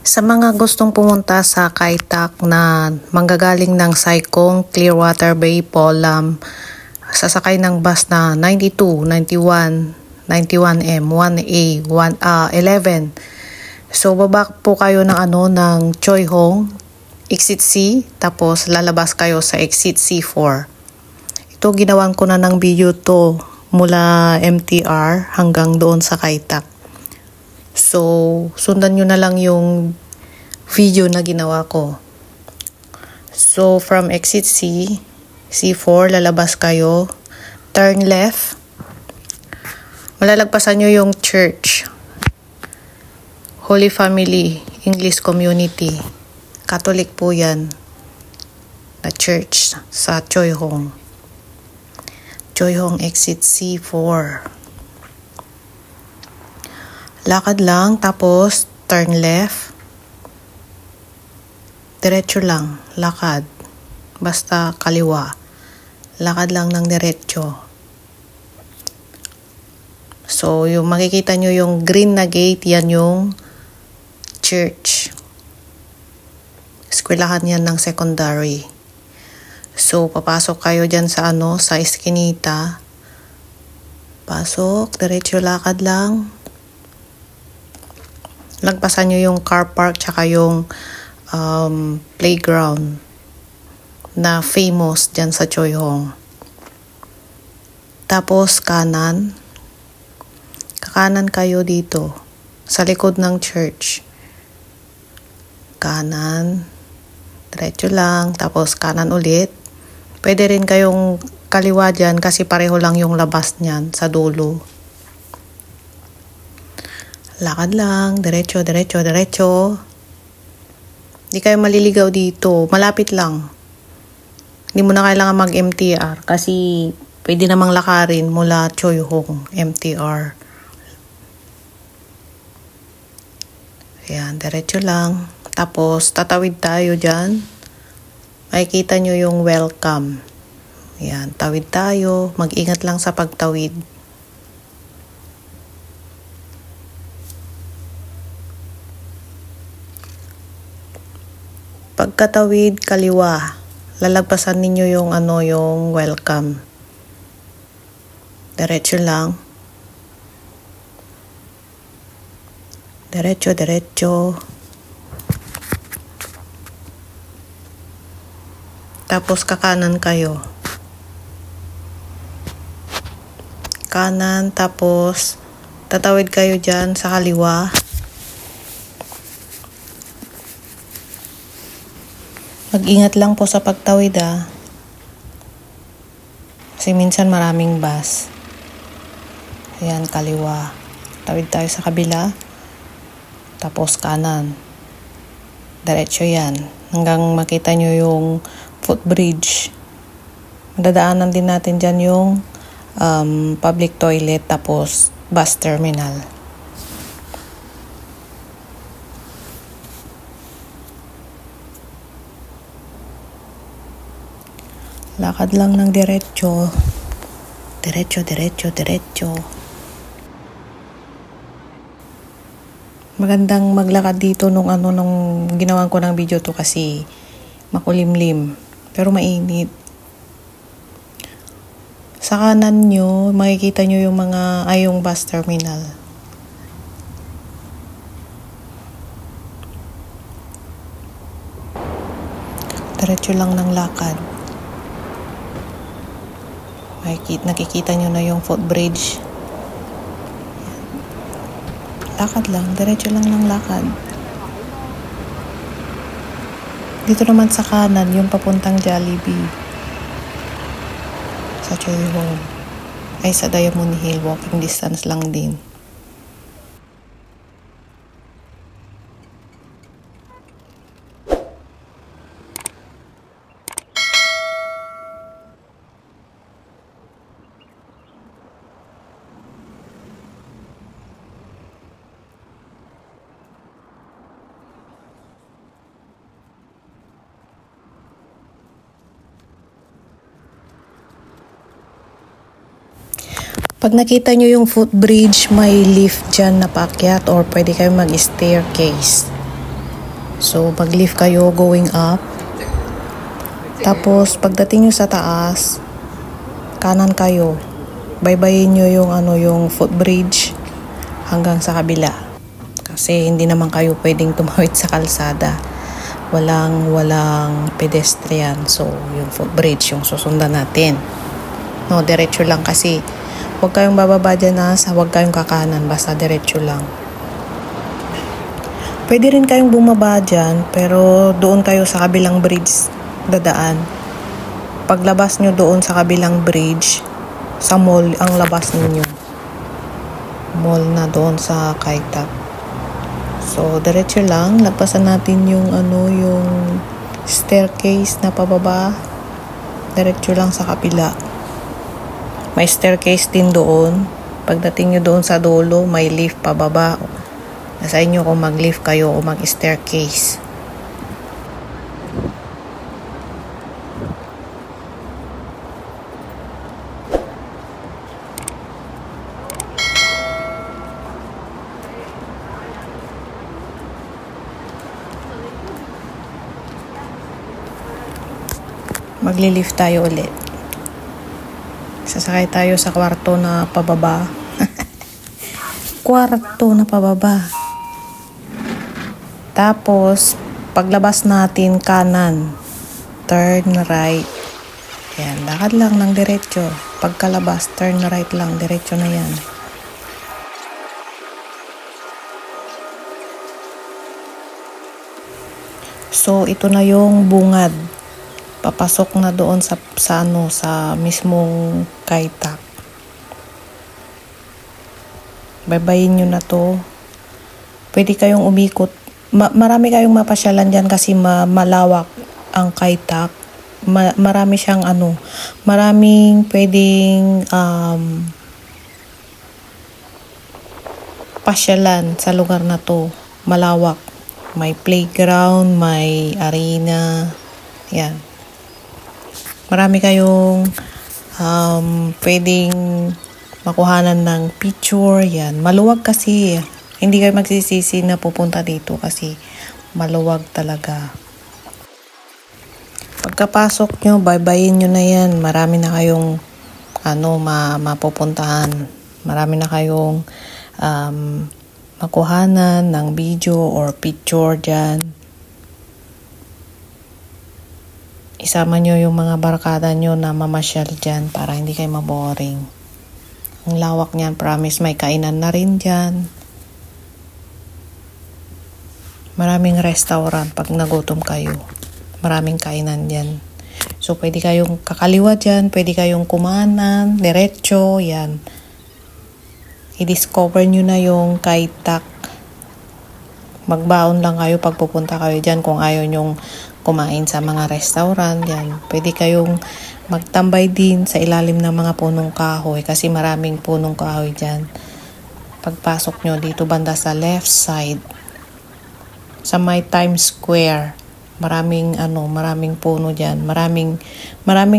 Sa mga gustong pumunta sa Kaitak na manggagaling ng Saikong, Clearwater Bay, Polam, sasakay ng bus na 92, 91, 91M, 1A, 11. So baba po kayo ng Choi Hong, exit C, tapos lalabas kayo sa exit C4. Ito ginawan ko na ng video to mula MTR hanggang doon sa Kaitak. So, sundan nyo na lang yung video na ginawa ko. So, from exit C, C4, lalabas kayo. Turn left. Malalagpasan nyo yung church. Holy Family, English Community. Catholic po yan. Na church sa Choi Hong. Choi Hong exit C4. Lakad lang, tapos turn left. Diretso lang, lakad. Basta kaliwa. Lakad lang ng diretso. So, yung makikita nyo yung green na gate, yan yung church. Eskwelahan yan ng secondary. So, papasok kayo dyan sa sa eskinita. Pasok, diretso lakad lang. Lagpasan nyo yung car park tsaka yung playground na famous dyan sa Choi Hong. Tapos kanan. Kakanan kayo dito sa likod ng church. Kanan. Diretso lang. Tapos kanan ulit. Pwede rin kayong kaliwa dyan kasi pareho lang yung labas niyan sa dulo. Lakad lang, diretso, diretso, diretso. Hindi kayo maliligaw dito. Malapit lang. Hindi mo na kailangan mag-MTR kasi pwede namang lakarin mula Choi Hong, MTR. Ayan, diretso lang. Tapos, tatawid tayo dyan. Makikita nyo yung welcome. Ayan, tawid tayo. Mag-ingat lang sa pagtawid. Pagkatawid kaliwa, lalagpasan ninyo yung yung welcome. Diretso lang. Diretso, diretso. Tapos kakanan kayo. Kanan, tapos tatawid kayo dyan sa kaliwa. Mag-ingat lang po sa pagtawid kasi minsan maraming bus. Ayan, kaliwa. Tawid tayo sa kabila. Tapos kanan. Diretso yan. Hanggang makita nyo yung footbridge. Dadaanan din natin dyan yung public toilet tapos bus terminal. Lakad lang ng diretso. Diretso, diretso, diretso. Magandang maglakad dito nung ginawan ko ng video to kasi makulimlim. Pero mainit. Sa kanan nyo, makikita nyo yung yung bus terminal. Diretso lang ng lakad. Nakikita nyo na yung footbridge. Lakad lang. Diretso lang ng lakad. Dito naman sa kanan, yung papuntang Jollibee. Sa Choi Hong. Ay, sa Diamond Hill. Walking distance lang din. Pag nakita nyo yung footbridge, may lift dyan na paakyat or pwede kayo mag-staircase. So, mag-lift kayo going up. Tapos, pagdating nyo sa taas, kanan kayo. Baybayin nyo yung footbridge hanggang sa kabila. Kasi hindi naman kayo pwedeng tumawid sa kalsada. Walang pedestrian. So, yung footbridge, yung susundan natin. No, diretso lang kasi huwag kayong bababa dyan huwag kayong kakanan. Basta diretso lang. Pwede rin kayong bumaba dyan, pero doon kayo sa kabilang bridge dadaan. Paglabas nyo doon sa kabilang bridge, sa mall ang labas ninyo. Mall na doon sa Kai Tak. So, diretso lang. Lagpasan natin yung staircase na pababa. Diretso lang sa kapila. May staircase din doon. Pagdating nyo doon sa dulo, may lift pababa. Nasa inyo kung mag-lift kayo o mag-staircase. Magli-lift tayo ulit. Sasakay tayo sa kwarto na pababa. Kwarto na pababa. Tapos, paglabas natin kanan, turn right. Yan, lakad lang ng diretso. Pagkalabas, turn right lang, diretso na yan. So, ito na yung bungad. Papasok na doon sa mismong Kai Tak. Baybayin nyo na to. Pwede kayong umikot. Marami kayong mapasyalan dyan kasi malawak ang Kai Tak. Marami siyang maraming pwedeng pasyalan sa lugar na to. Malawak. May playground, may arena. Yan. Marami kayong pwedeng makuhanan ng picture. Yan. Maluwag kasi. Hindi kayo magsisisi na pupunta dito kasi maluwag talaga. Pagkapasok nyo, baybayin nyo na yan. Marami na kayong mapupuntahan. Marami na kayong makuhanan ng video or picture dyan. Isama nyo yung mga barkada nyo na mamasyal dyan para hindi kayo maboring. Ang lawak niyan, promise, may kainan na rin dyan. Maraming restaurant pag nagutom kayo. Maraming kainan dyan. So, pwede kayong kakaliwa dyan, pwede kayong kumanan, diretso, yan. I-discover nyo na yung Kai Tak. Magbaon lang kayo pag pupunta kayo dyan kung ayaw nyong kumain sa mga restaurant, yan. Pwede kayong magtambay din sa ilalim ng mga punong kahoy kasi maraming punong kahoy dyan. Pagpasok nyo dito banda sa left side, sa may Times Square, maraming puno dyan. Maraming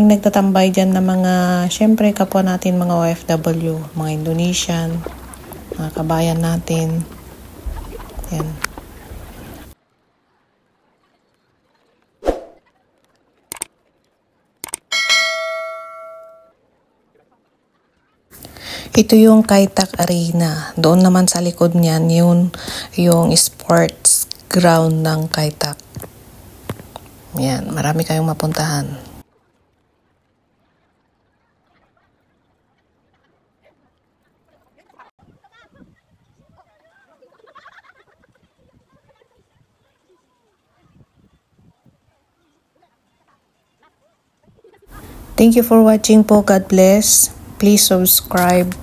nagtatambay dyan na mga, syempre kapwa natin mga OFW, mga Indonesian, mga kabayan natin. Yan. Ito yung Kai Tak Arena. Doon naman sa likod niyan, yung sports ground ng Kai Tak. Yan, marami kayong mapuntahan. Thank you for watching po. God bless. Please subscribe.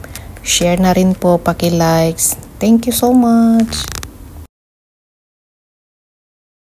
Share na rin po, paki-likes. Thank you so much.